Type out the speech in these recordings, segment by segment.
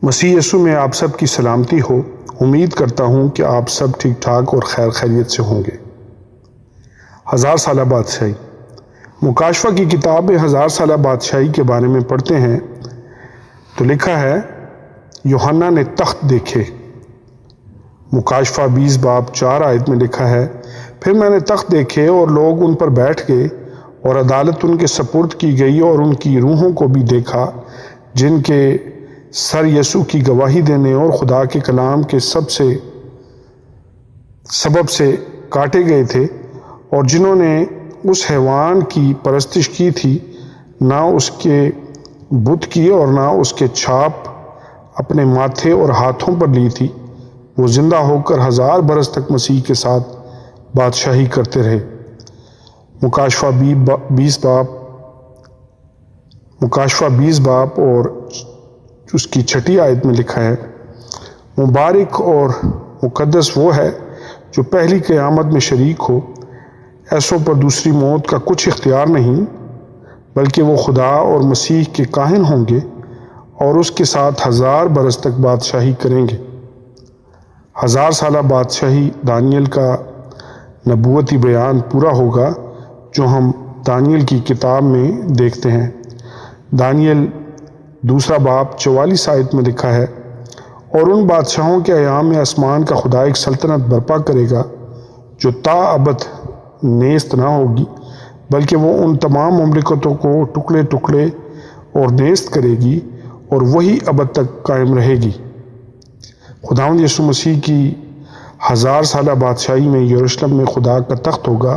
مسیح یسوع میں آپ سب کی سلامتی ہو۔ امید کرتا ہوں کہ آپ سب ٹھیک ٹھاک اور خیر خیریت سے ہوں گے۔ 1000 سالہ بادشاہی۔ مکاشفہ کی کتاب میں 1000 سالہ بادشاہی کے بارے میں پڑھتے ہیں تو لکھا ہے، یوحنا نے تخت دیکھے۔ مکاشفہ 20 باب 4 آیت میں لکھا ہے، پھر میں نے تخت دیکھے اور لوگ ان پر بیٹھ گئے اور عدالت ان کے سپرد کی گئی، اور ان کی روحوں کو بھی دیکھا جن کے سر یسوع کی گواہی دینے اور خدا کے کلام کے سبب سے کاٹے گئے تھے، اور جنہوں نے اس حیوان کی پرستش کی تھی، نہ اس کے بت کی اور نہ اس کے چھاپ اپنے ماتھے اور ہاتھوں پر لی تھی، وہ زندہ ہو کر 1000 برس تک مسیح کے ساتھ بادشاہی کرتے رہے۔ مکاشفہ 20 باب اور اس کی 6 آیت میں لکھا ہے، مبارک اور مقدس وہ ہے جو پہلی قیامت میں شریک ہو، ایسوں پر دوسری موت کا کچھ اختیار نہیں، بلکہ وہ خدا اور مسیح کے کاہن ہوں گے اور اس کے ساتھ 1000 برس تک بادشاہی کریں گے۔ 1000 سالہ بادشاہی دانیل کا نبوتی بیان پورا ہوگا جو ہم دانیل کی کتاب میں دیکھتے ہیں۔ دانیل 2 باب 44 آیت میں لکھا ہے، اور ان بادشاہوں کے ایام میں آسمان کا خدا ایک سلطنت برپا کرے گا جو تا ابد نیست نہ ہوگی، بلکہ وہ ان تمام مملکتوں کو ٹکڑے ٹکڑے اور نیست کرے گی، اور وہی ابد تک قائم رہے گی۔ خداوند یسوع مسیح کی 1000 سالہ بادشاہی میں یروشلم میں خدا کا تخت ہوگا۔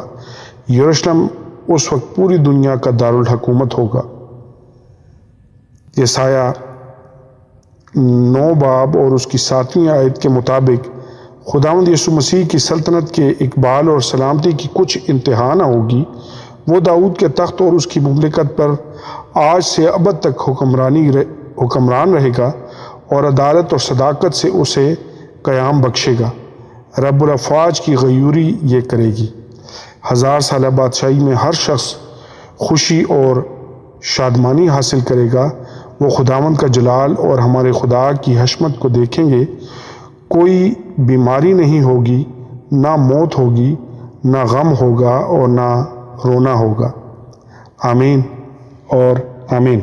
یروشلم اس وقت پوری دنیا کا دارالحکومت ہوگا۔ یسایہ 9 باب اور اس کی 7ویں آیت کے مطابق خداوند یسوع مسیح کی سلطنت کے اقبال اور سلامتی کی کچھ انتہا نہ ہوگی۔ وہ داؤد کے تخت اور اس کی مملکت پر آج سے ابد تک حکمران رہے گا، اور عدالت اور صداقت سے اسے قیام بخشے گا۔ رب الافواج کی غیوری یہ کرے گی۔ 1000 سالہ بادشاہی میں ہر شخص خوشی اور شادمانی حاصل کرے گا۔ وہ خداوند کا جلال اور ہمارے خدا کی حشمت کو دیکھیں گے۔ کوئی بیماری نہیں ہوگی، نہ موت ہوگی، نہ غم ہوگا اور نہ رونا ہوگا۔ آمین اور آمین۔